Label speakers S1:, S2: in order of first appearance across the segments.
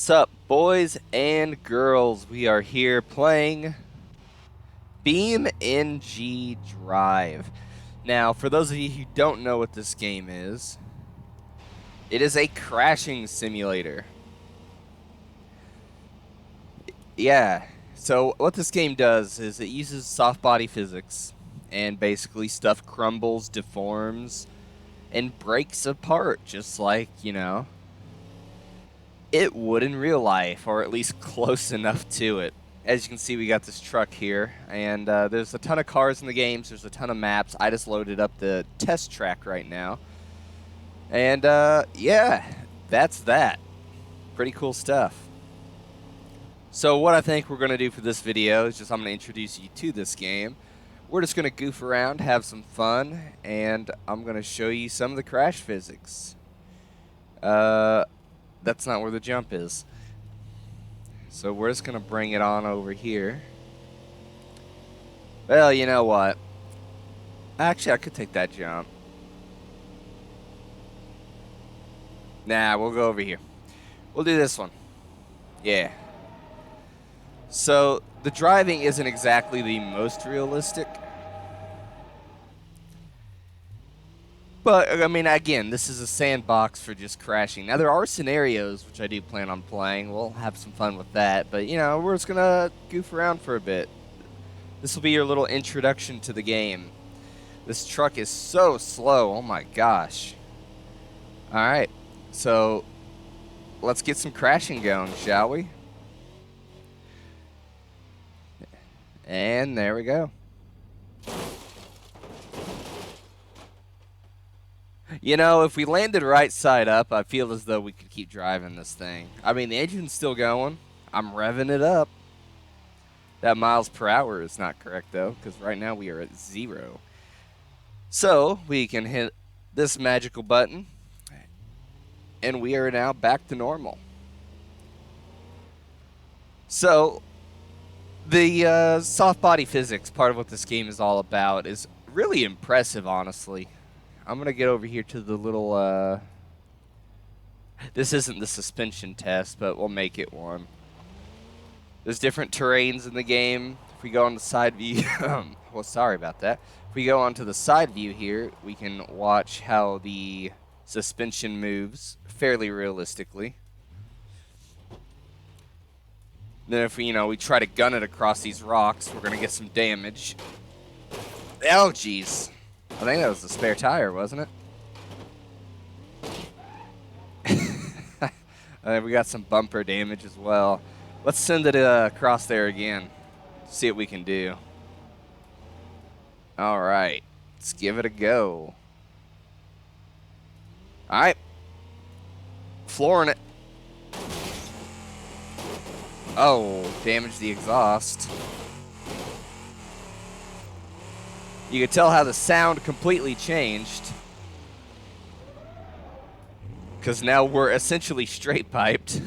S1: What's up, boys and girls? We are here playing BeamNG.drive. Now, for those of you who don't know what this game is, it is a crashing simulator. Yeah, so what this game does is it uses soft body physics, and basically stuff crumbles, deforms, and breaks apart, just like, it would in real life, or at least close enough to it. As you can see, we got this truck here, and there's a ton of cars in the games. There's a ton of maps. I just loaded up the test track right now. And, yeah, that's that. Pretty cool stuff. So what I think we're going to do for this video is I'm going to introduce you to this game. We're just going to goof around, have some fun, and I'm going to show you some of the crash physics. That's not where the jump is. So we're just going to bring it on over here. Well, you know what? Actually, I could take that jump. Nah, we'll go over here. We'll do this one. Yeah. So the driving isn't exactly the most realistic. But, I mean, again, this is a sandbox for just crashing. Now, there are scenarios, which I do plan on playing. We'll have some fun with that. But, we're just going to goof around for a bit. This will be your little introduction to the game. This truck is so slow. Oh, my gosh. All right. So, let's get some crashing going, shall we? And there we go. If we landed right side up, I feel as though we could keep driving this thing. I mean, the engine's still going. I'm revving it up. That miles per hour is not correct, though, because right now we are at 0. So, we can hit this magical button, and we are now back to normal. So, the soft body physics, part of what this game is all about, is really impressive, honestly. I'm going to get over here to the little, this isn't the suspension test, but we'll make it one. There's different terrains in the game. If we go on the side view, well, sorry about that. If we go onto the side view here, we can watch how the suspension moves fairly realistically. Then if we try to gun it across these rocks, we're going to get some damage. Oh, jeez. I think that was the spare tire, wasn't it? We got some bumper damage as well. Let's send it across there again. See what we can do. All right. Let's give it a go. All right. Flooring it. Oh, damaged the exhaust. You can tell how the sound completely changed. Because now we're essentially straight piped.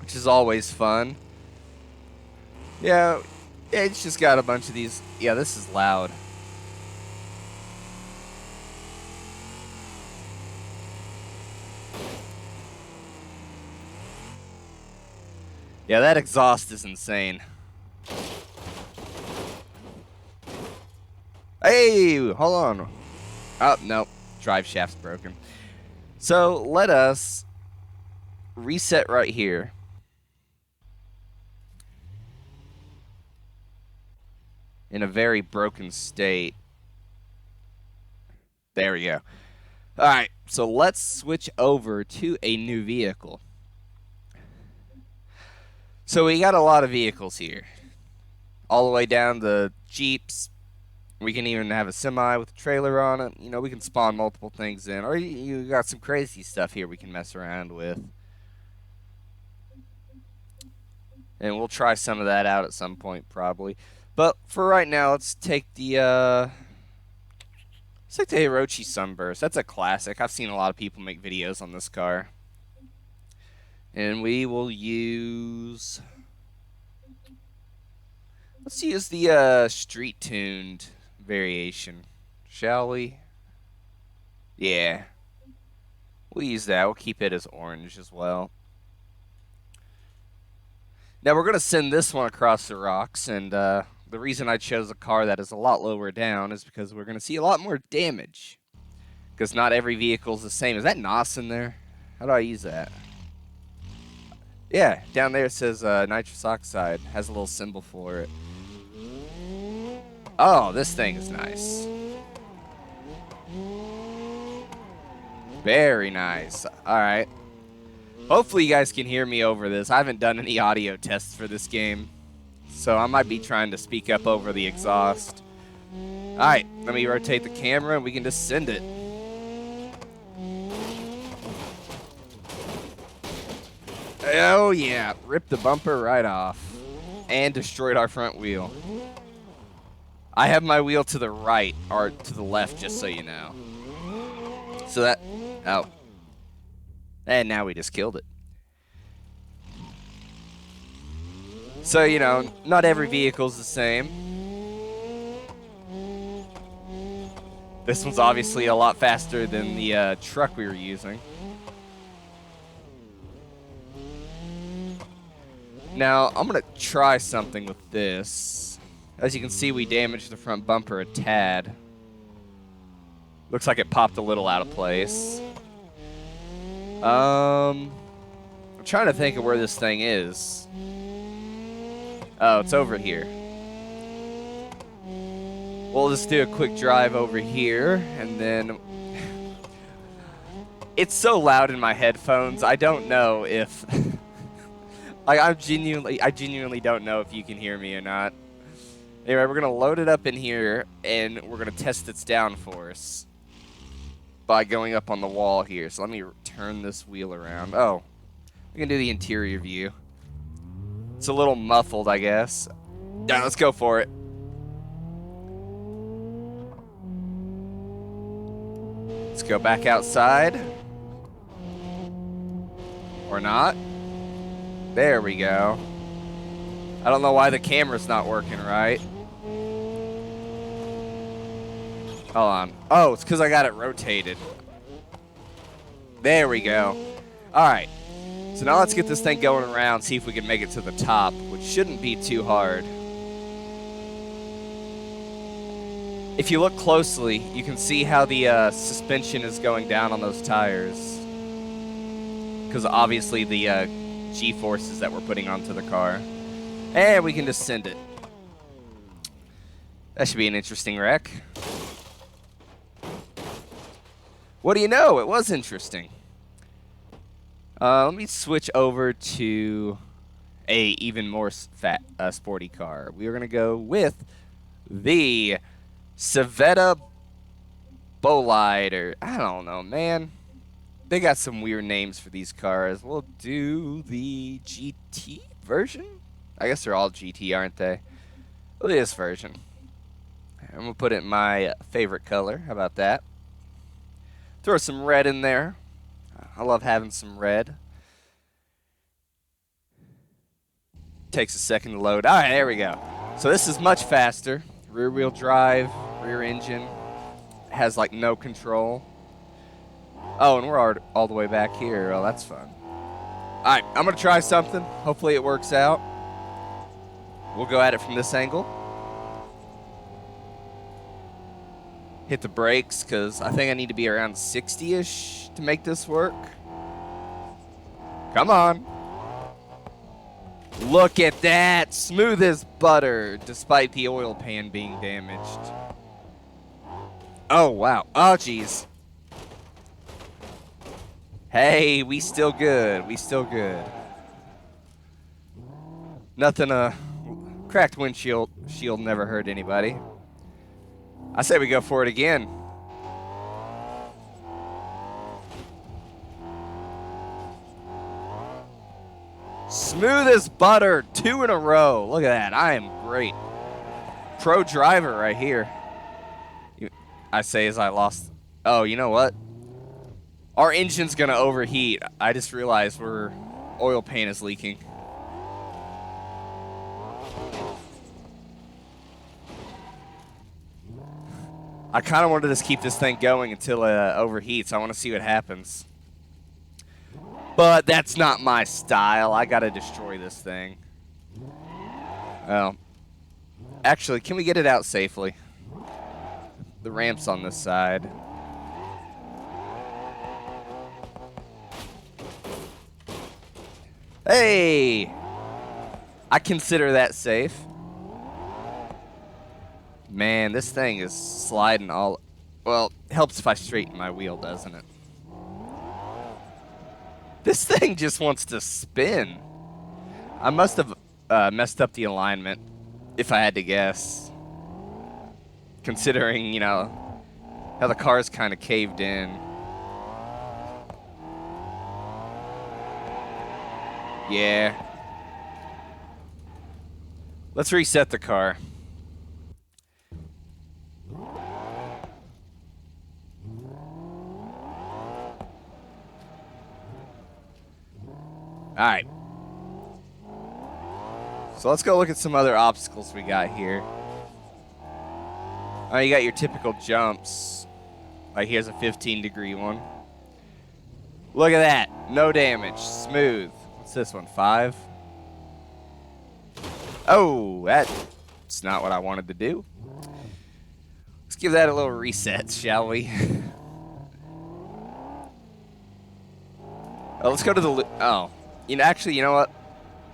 S1: Which is always fun. Yeah, it's just got a bunch of these. Yeah, this is loud. Yeah, that exhaust is insane. Hey, hold on. Oh, no. Drive shaft's broken. So, let us reset right here. In a very broken state. There we go. Alright, so let's switch over to a new vehicle. So we got a lot of vehicles here. All the way down the Jeeps. We can even have a semi with a trailer on it. We can spawn multiple things in. Or you got some crazy stuff here we can mess around with. And we'll try some of that out at some point, probably. But for right now, let's take the Hirochi Sunburst. That's a classic. I've seen a lot of people make videos on this car. And we will use... Let's use the street-tuned variation, shall we? Yeah. We'll use that. We'll keep it as orange as well. Now we're going to send this one across the rocks, and the reason I chose a car that is a lot lower down is because we're going to see a lot more damage. Because not every vehicle is the same. Is that NOS in there? How do I use that? Yeah, down there it says nitrous oxide. Has a little symbol for it. Oh, this thing is nice. Very nice. All right. Hopefully you guys can hear me over this. I haven't done any audio tests for this game, so I might be trying to speak up over the exhaust. All right, let me rotate the camera and we can just send it. Oh yeah, ripped the bumper right off and destroyed our front wheel. I have my wheel to the right, or to the left, just so you know. So that, oh. And now we just killed it. So, you know, not every vehicle's the same. This one's obviously a lot faster than the truck we were using. Now, I'm going to try something with this. As you can see, we damaged the front bumper a tad. Looks like it popped a little out of place. I'm trying to think of where this thing is. Oh, it's over here. We'll just do a quick drive over here, and then... It's so loud in my headphones, I don't know if... I genuinely don't know if you can hear me or not. Anyway, we're going to load it up in here, and we're going to test its downforce by going up on the wall here. So let me turn this wheel around. Oh, we can do the interior view. It's a little muffled, I guess. Yeah, let's go for it. Let's go back outside. Or not. There we go. I don't know why the camera's not working right. Hold on. Oh, it's because I got it rotated. There we go. All right. So now let's get this thing going around, see if we can make it to the top, which shouldn't be too hard. If you look closely, you can see how the suspension is going down on those tires. Because obviously the G-forces that we're putting onto the car. And we can just send it. That should be an interesting wreck. What do you know? It was interesting. Let me switch over to a even more sporty car. We are going to go with the Civetta Bolide, or I don't know, man. They got some weird names for these cars. We'll do the GT version. I guess they're all GT, aren't they? Well, this version. I'm going to put it in my favorite color. How about that? Throw some red in there. I love having some red. Takes a second to load. All right, there we go. So this is much faster. Rear-wheel drive, rear engine. Has, like, no control. Oh, and we're all the way back here. Oh, that's fun. All right, I'm going to try something. Hopefully it works out. We'll go at it from this angle. Hit the brakes, because I think I need to be around 60-ish to make this work. Come on. Look at that. Smooth as butter, despite the oil pan being damaged. Oh, wow. Oh, jeez. Hey, we still good. We still good. Nothing, cracked windshield never hurt anybody. I say we go for it again. Smooth as butter, 2 in a row. Look at that. I am great. Pro driver right here. I say as I lost. Oh, you know what? Our engine's going to overheat. I just realized our oil pan is leaking. I kind of wanted to just keep this thing going until it overheats. I want to see what happens. But that's not my style. I gotta destroy this thing. Well, actually, can we get it out safely? The ramp's on this side. Hey! I consider that safe. Man, this thing is sliding all... Well, helps if I straighten my wheel, doesn't it? This thing just wants to spin. I must have messed up the alignment, if I had to guess. Considering, you know, how the car's kind of caved in. Yeah. Let's reset the car. Alright. So let's go look at some other obstacles we got here. Oh, you got your typical jumps. Like here's a 15-degree one. Look at that. No damage. Smooth. What's this one? 5? Oh, that's not what I wanted to do. Let's give that a little reset, shall we? Oh, let's go to the... Oh. You know, actually, you know what?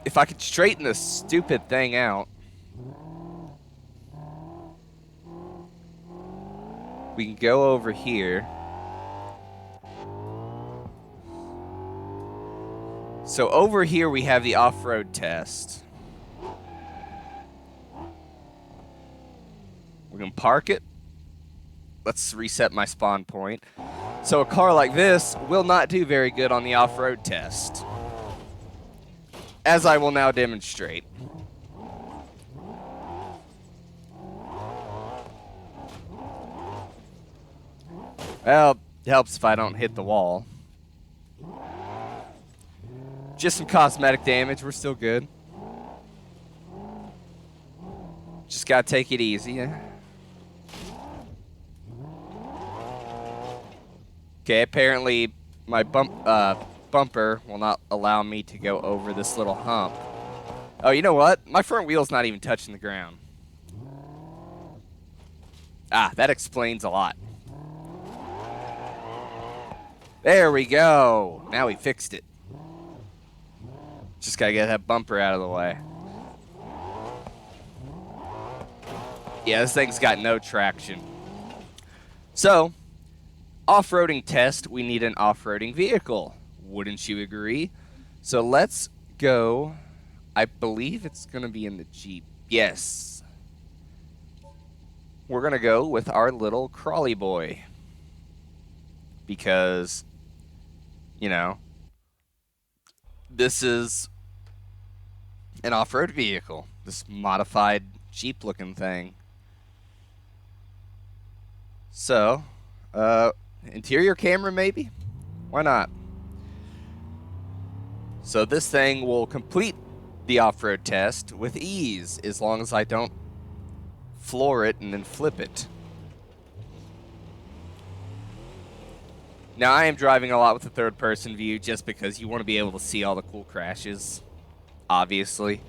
S1: If I could straighten this stupid thing out... We can go over here. So over here we have the off-road test. We're going to park it. Let's reset my spawn point. So a car like this will not do very good on the off-road test, as I will now demonstrate. Well, it helps if I don't hit the wall. Just some cosmetic damage. We're still good. Just gotta take it easy. Okay, apparently my bumper will not allow me to go over this little hump. Oh, you know what? My front wheel's not even touching the ground. Ah, that explains a lot. There we go. Now we fixed it. Just gotta get that bumper out of the way. Yeah, this thing's got no traction. So, off-roading test, we need an off-roading vehicle. Wouldn't you agree? So let's go. I believe it's gonna be in the Jeep. Yes. We're gonna go with our little crawly boy. Because, you know, this is an off-road vehicle. This modified Jeep-looking thing. So, interior camera maybe? Why not? So this thing will complete the off-road test with ease, as long as I don't floor it and then flip it. Now, I am driving a lot with the third-person view just because you want to be able to see all the cool crashes, obviously.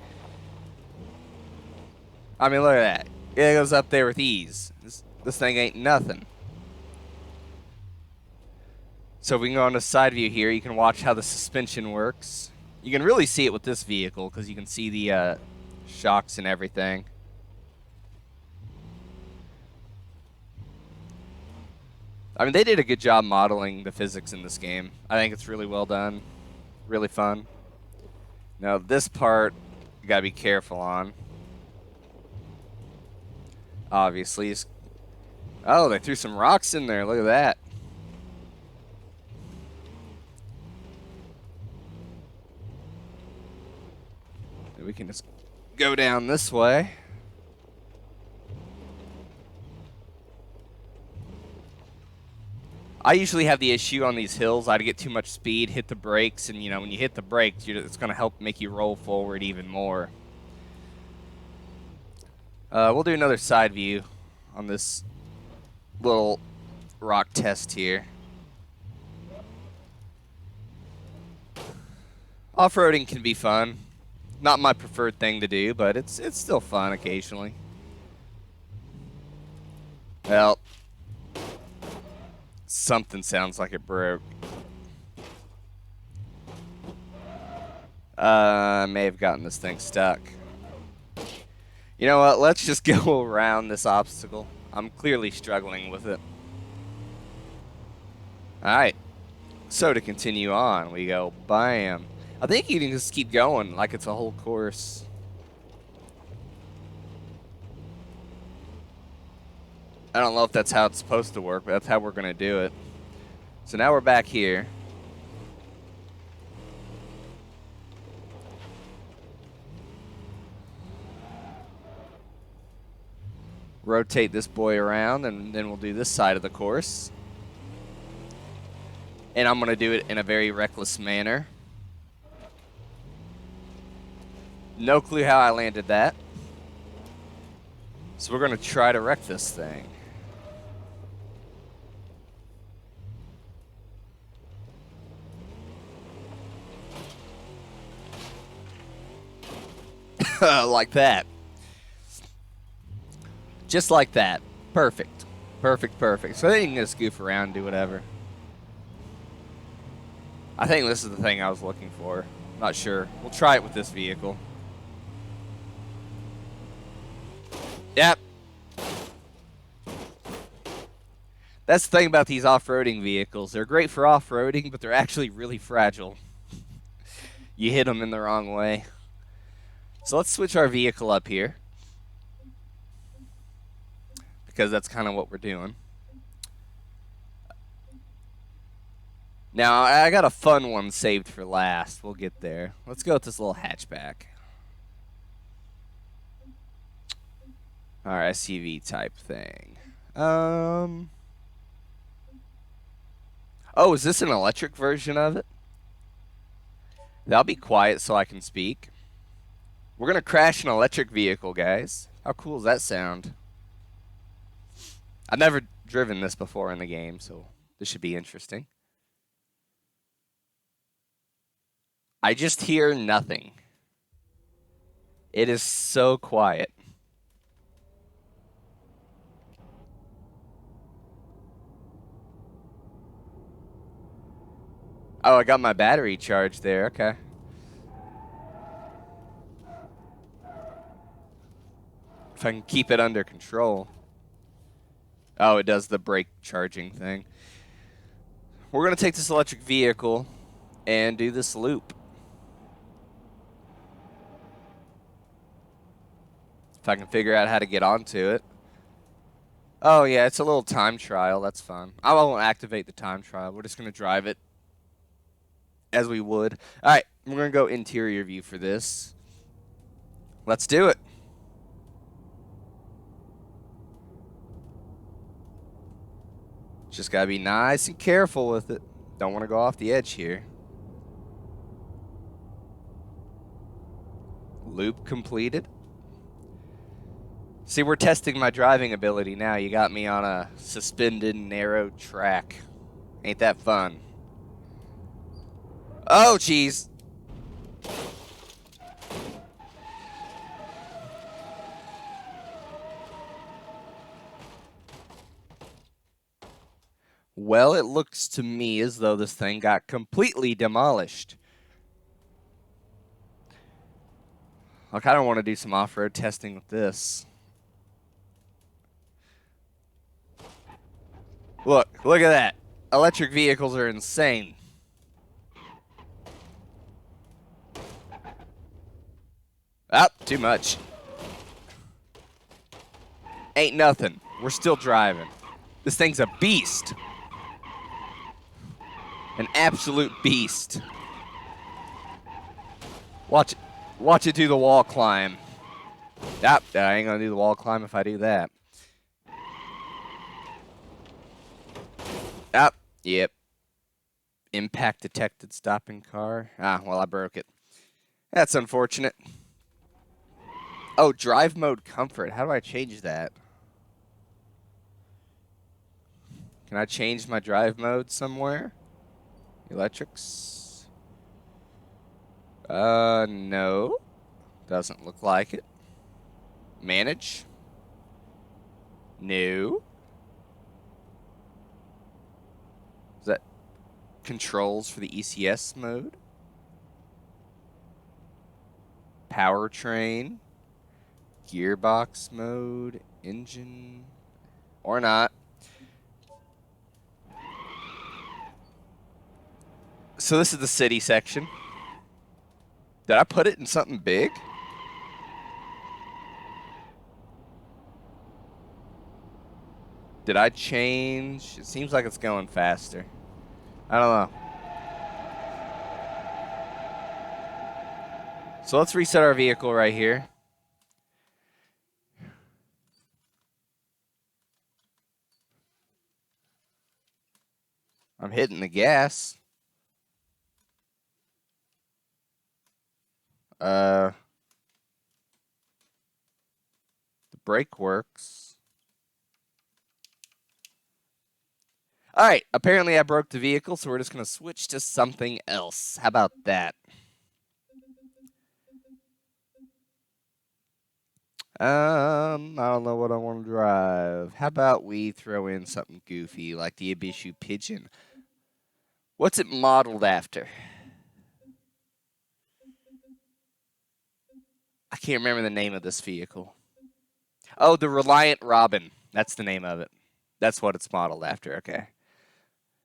S1: I mean, look at that. It goes up there with ease. This thing ain't nothing. So if we can go on the side view here, you can watch how the suspension works. You can really see it with this vehicle because you can see the shocks and everything. I mean, they did a good job modeling the physics in this game. I think it's really well done. Really fun. Now, this part, you gotta be careful on. Obviously. Oh, they threw some rocks in there. Look at that. We can just go down this way. I usually have the issue on these hills. I'd get too much speed, hit the brakes, and, you know, when you hit the brakes, it's going to help make you roll forward even more. We'll do another side view on this little rock test here. Off-roading can be fun. Not my preferred thing to do, but it's still fun occasionally. Well, something sounds like it broke. I may have gotten this thing stuck. You know what? Let's just go around this obstacle. I'm clearly struggling with it. Alright. So to continue on, we go bam. I think you can just keep going like it's a whole course. I don't know if that's how it's supposed to work, but that's how we're going to do it. So now we're back here. Rotate this boy around, and then we'll do this side of the course. And I'm going to do it in a very reckless manner. No clue how I landed that. So we're going to try to wreck this thing. Like that. Just like that. Perfect. Perfect, perfect. So then you can just goof around and do whatever. I think this is the thing I was looking for. Not sure. We'll try it with this vehicle. Yep. That's the thing about these off-roading vehicles. They're great for off-roading, but they're actually really fragile. You hit them in the wrong way. So let's switch our vehicle up here, because that's kind of what we're doing. Now, I got a fun one saved for last. We'll get there. Let's go with this little hatchback. Our SUV type thing. Oh, is this an electric version of it? That'll be quiet so I can speak. We're going to crash an electric vehicle, guys. How cool does that sound? I've never driven this before in the game, so this should be interesting. I just hear nothing. It is so quiet. Oh, I got my battery charged there. Okay. If I can keep it under control. Oh, it does the brake charging thing. We're going to take this electric vehicle and do this loop. If I can figure out how to get onto it. Oh, yeah, it's a little time trial. That's fun. I won't activate the time trial. We're just going to drive it as we would. All right, we're going to go interior view for this. Let's do it. Just got to be nice and careful with it. Don't want to go off the edge here. Loop completed. See, we're testing my driving ability now. You got me on a suspended, narrow track. Ain't that fun? Oh, jeez. Well, it looks to me as though this thing got completely demolished. I kind of want to do some off-road testing with this. Look at that. Electric vehicles are insane. Too much. Ain't nothing. We're still driving. This thing's a beast. An absolute beast. Watch it do the wall climb. I ain't gonna do the wall climb if I do that. Yep. Impact detected, stopping car. Well, I broke it. That's unfortunate. Oh, drive mode comfort. How do I change that? Can I change my drive mode somewhere? Electrics. No. Doesn't look like it. Manage? No. Is that controls for the ECS mode? Powertrain? Gearbox mode? Engine? Or not. So this is the city section. Did I put it in something big? Did I change? It seems like it's going faster. I don't know. So let's reset our vehicle right here. I'm hitting the gas. The brake works. All right, apparently I broke the vehicle, so we're just going to switch to something else. How about that? I don't know what I want to drive. How about we throw in something goofy like the Ibishu Pigeon? What's it modeled after? I can't remember the name of this vehicle. Oh, the Reliant Robin. That's the name of it. That's what it's modeled after. Okay.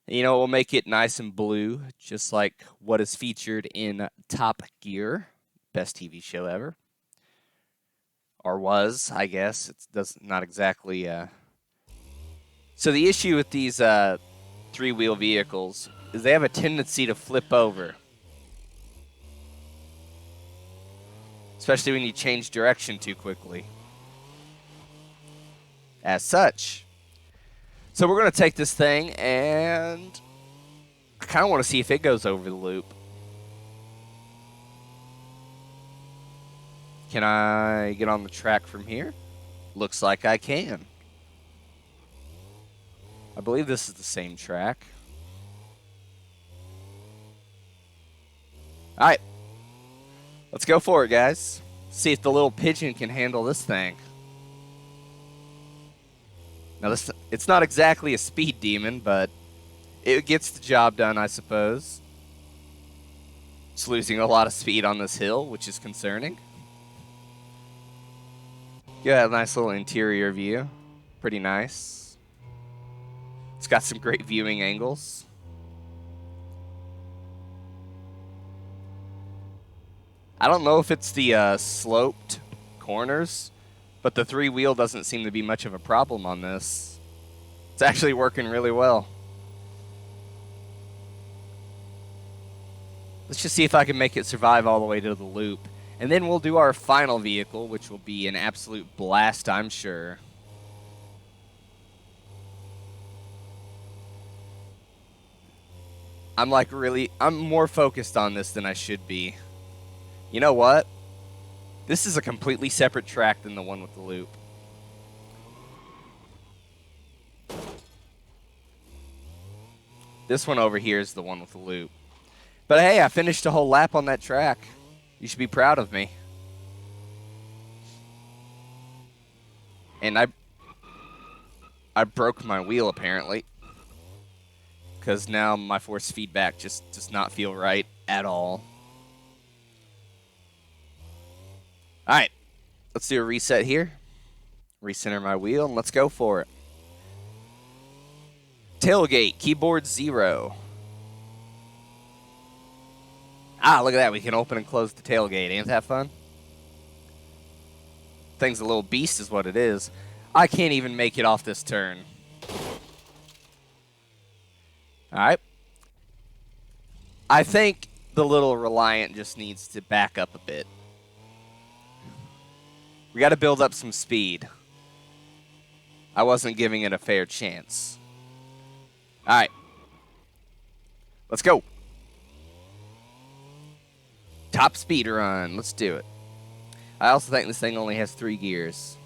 S1: You know, we'll make it nice and blue, just like what is featured in Top Gear, best TV show ever. Or was, I guess. It's not exactly. So the issue with these three-wheel vehicles is they have a tendency to flip over, especially when you change direction too quickly. As such, so we're going to take this thing and I kind of want to see if it goes over the loop. Can I get on the track from here? Looks like I can. I believe this is the same track. All right. Let's go for it, guys. See if the little pigeon can handle this thing. Now, it's not exactly a speed demon, but it gets the job done, I suppose. It's losing a lot of speed on this hill, which is concerning. Yeah, a nice little interior view. Pretty nice. It's got some great viewing angles. I don't know if it's the sloped corners, but the three-wheel doesn't seem to be much of a problem on this. It's actually working really well. Let's just see if I can make it survive all the way to the loop. And then we'll do our final vehicle, which will be an absolute blast, I'm sure. I'm more focused on this than I should be. You know what? This is a completely separate track than the one with the loop. This one over here is the one with the loop. But hey, I finished a whole lap on that track. You should be proud of me. And I broke my wheel, apparently. Because now my force feedback just does not feel right at all. Alright, let's do a reset here. Recenter my wheel, and let's go for it. Tailgate, keyboard 0. Ah, look at that. We can open and close the tailgate. Ain't that fun? Thing's a little beast is what it is. I can't even make it off this turn. Alright. I think the little Reliant just needs to back up a bit. We got to build up some speed. I wasn't giving it a fair chance. Alright. Let's go. Top speed run. Let's do it. I also think this thing only has 3 gears.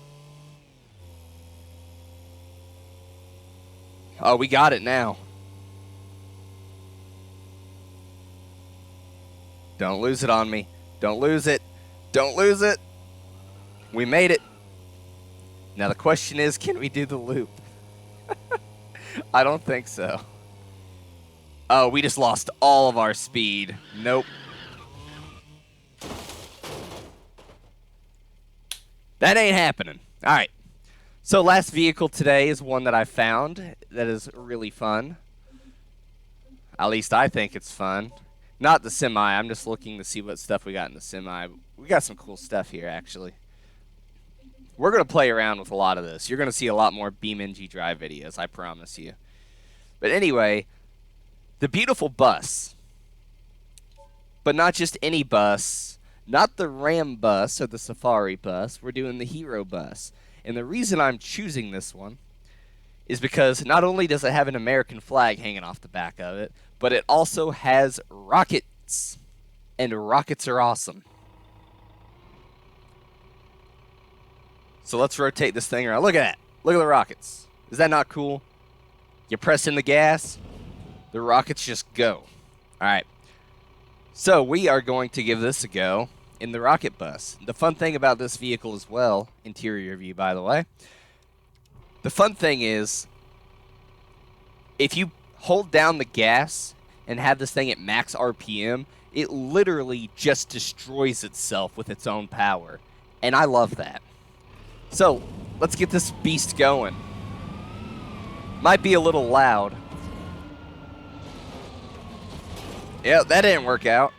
S1: Oh, we got it now. Don't lose it on me. Don't lose it. Don't lose it. We made it. Now the question is, can we do the loop? I don't think so. Oh, we just lost all of our speed. Nope. That ain't happening. All right. So last vehicle today is one that I found that is really fun. At least I think it's fun. Not the semi. I'm just looking to see what stuff we got in the semi. We got some cool stuff here, actually. We're going to play around with a lot of this. You're going to see a lot more BeamNG.drive videos, I promise you. But anyway, the beautiful bus. But not just any bus. Not the Ram bus or the Safari bus. We're doing the Hero bus. And the reason I'm choosing this one is because not only does it have an American flag hanging off the back of it, but it also has rockets. And rockets are awesome. So let's rotate this thing around. Look at that. Look at the rockets. Is that not cool? You press in the gas, the rockets just go. All right. So we are going to give this a go in the rocket bus. The fun thing about this vehicle as well, interior view by the way, the fun thing is if you hold down the gas and have this thing at max RPM, it literally just destroys itself with its own power. And I love that. So let's get this beast going. Might be a little loud. Yeah, that didn't work out.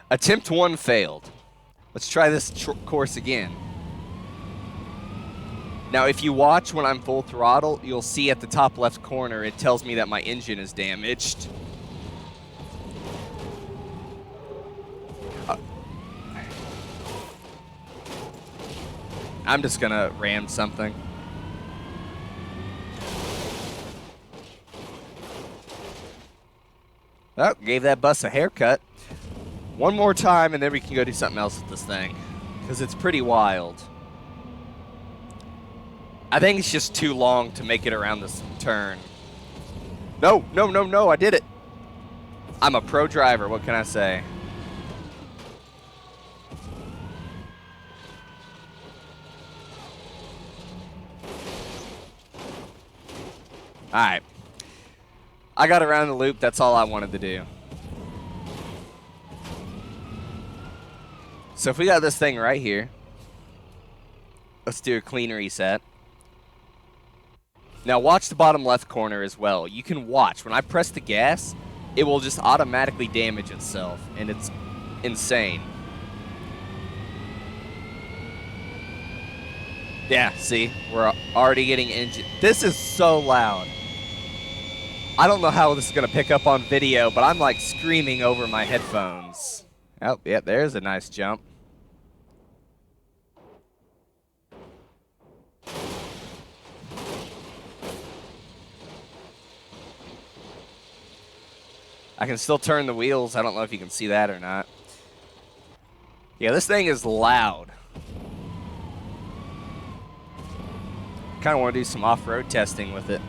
S1: Attempt 1 failed. Let's try this course again. Now, if you watch when I'm full throttle, you'll see at the top left corner, it tells me that my engine is damaged. I'm just gonna ram something. Oh, gave that bus a haircut. One more time, and then we can go do something else with this thing, because it's pretty wild. I think it's just too long to make it around this turn. No, no, no, no, I did it. I'm a pro driver, what can I say? All right. I got around the loop. That's all I wanted to do. So if we got this thing right here, let's do a clean reset. Now watch the bottom left corner as well. You can watch. When I press the gas, it will just automatically damage itself, and it's insane. Yeah, see? We're already getting engine. This is so loud. I don't know how this is going to pick up on video, but I'm like screaming over my headphones. Oh, yeah, there's a nice jump. I can still turn the wheels. I don't know if you can see that or not. Yeah, this thing is loud. Kind of want to do some off-road testing with it.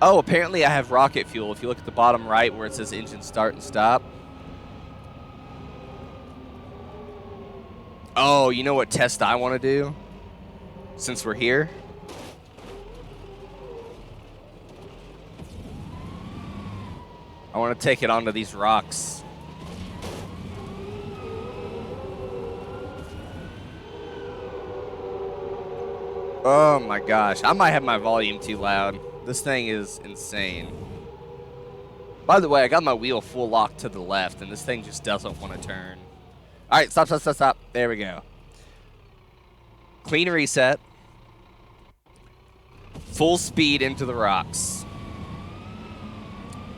S1: Oh, apparently I have rocket fuel. If you look at the bottom right where it says engine start and stop. Oh, you know what test I want to do? Since we're here? I want to take it onto these rocks. Oh my gosh. I might have my volume too loud. This thing is insane. By the way, I got my wheel full lock to the left, and this thing just doesn't want to turn. All right, stop, stop, stop, stop. There we go. Clean reset. Full speed into the rocks.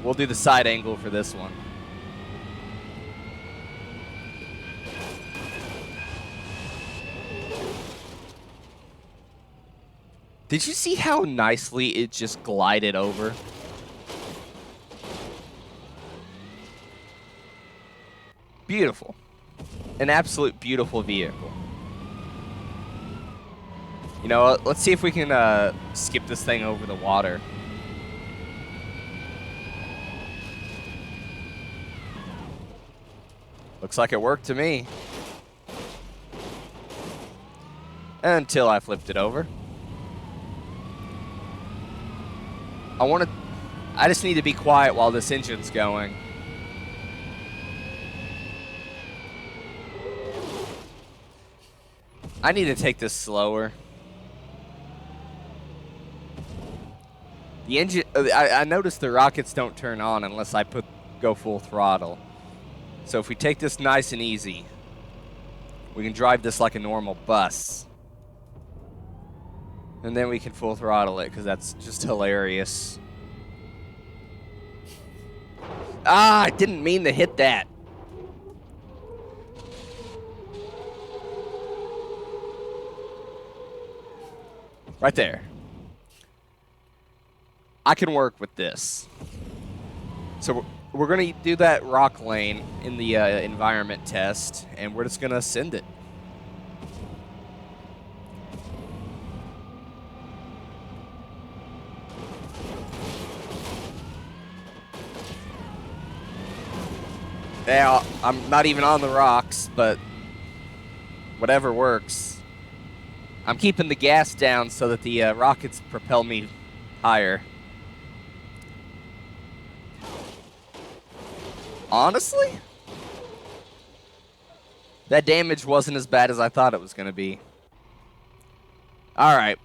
S1: We'll do the side angle for this one. Did you see how nicely it just glided over? Beautiful. An absolute beautiful vehicle. You know, let's see if we can skip this thing over the water. Looks like it worked to me. Until I flipped it over. I just need to be quiet while this engine's going. I need to take this slower. The engine, I noticed the rockets don't turn on unless I go full throttle. So if we take this nice and easy, we can drive this like a normal bus. And then we can full throttle it, because that's just hilarious. Ah, I didn't mean to hit that. Right there. I can work with this. So we're going to do that rock lane in the environment test, and we're just going to send it. Yeah, I'm not even on the rocks, but whatever works. I'm keeping the gas down so that the rockets propel me higher. Honestly, that damage wasn't as bad as I thought it was going to be. All right,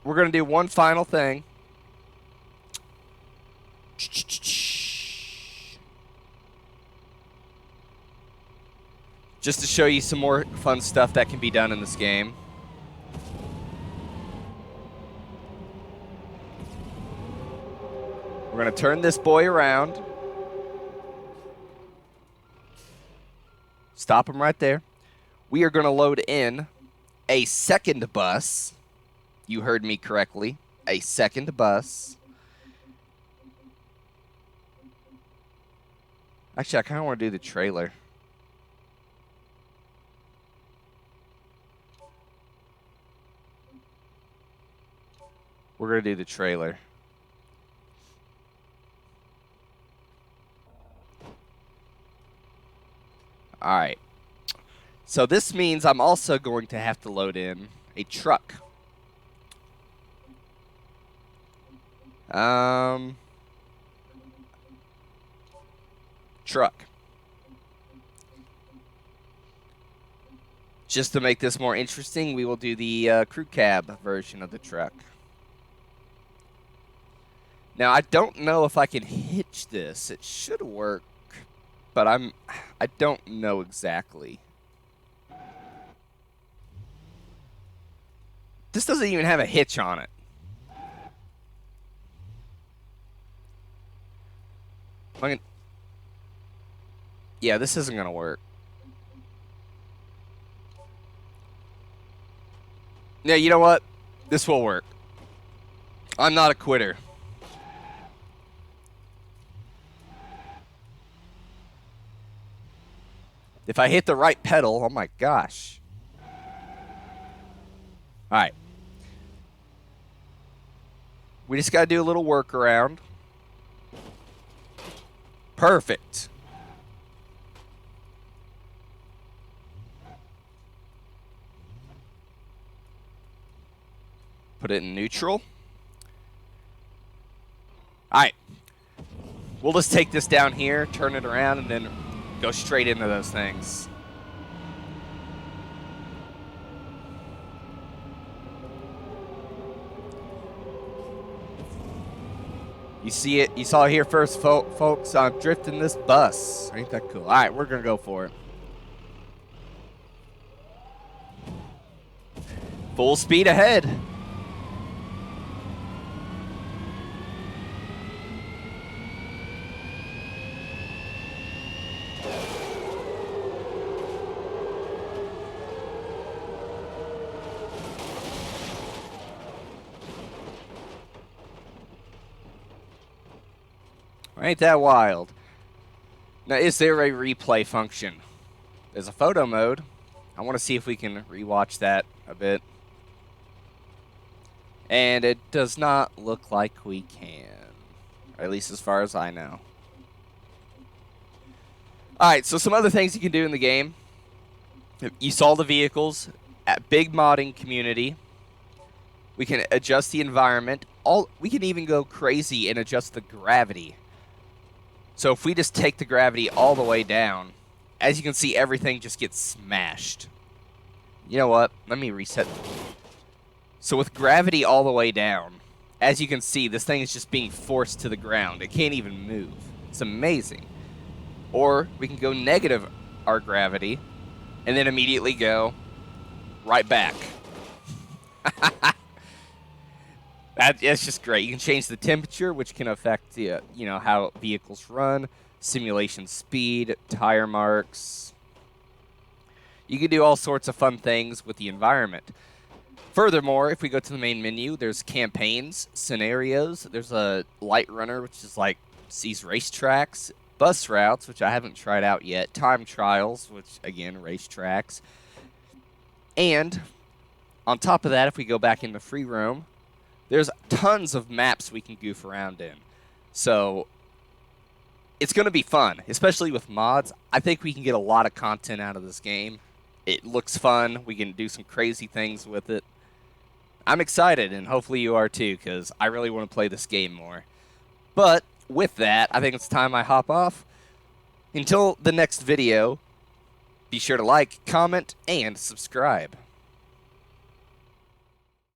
S1: we're going to do one final thing. Just to show you some more fun stuff that can be done in this game. We're going to turn this boy around. Stop him right there. We are going to load in a second bus. You heard me correctly. A second bus. Actually, I kind of want to do the trailer. We're going to do the trailer. All right. So this means I'm also going to have to load in a truck. Truck. Just to make this more interesting, we will do the crew cab version of the truck. Now, I don't know if I can hitch this. It should work, but I don't know exactly. This doesn't even have a hitch on it. Yeah, this isn't going to work. Yeah, you know what? This will work. I'm not a quitter. If I hit the right pedal, oh my gosh. All right. We just got to do a little workaround. Perfect. Put it in neutral. All right. We'll just take this down here, turn it around, and then go straight into those things. You see it? You saw it here first, folks. I'm drifting this bus. Ain't that cool? All right, we're going to go for it. Full speed ahead. Ain't that wild? Now, is there a replay function? There's a photo mode. I want to see if we can rewatch that a bit. And it does not look like we can. Or at least as far as I know. All right, so some other things you can do in the game. You saw the vehicles. At big modding community. We can adjust the environment. We can even go crazy and adjust the gravity. So if we just take the gravity all the way down, as you can see, everything just gets smashed. You know what? Let me reset. So with gravity all the way down, as you can see, this thing is just being forced to the ground. It can't even move. It's amazing. Or we can go negative our gravity and then immediately go right back. That's just great. You can change the temperature, which can affect how vehicles run, simulation speed, tire marks. You can do all sorts of fun things with the environment. Furthermore, if we go to the main menu, there's campaigns, scenarios. There's a light runner, which is like these racetracks, bus routes, which I haven't tried out yet, time trials, which again, racetracks. And on top of that, if we go back into free roam, there's tons of maps we can goof around in. So it's going to be fun, especially with mods. I think we can get a lot of content out of this game. It looks fun. We can do some crazy things with it. I'm excited, and hopefully you are too, because I really want to play this game more. But with that, I think it's time I hop off. Until the next video, be sure to like, comment, and subscribe.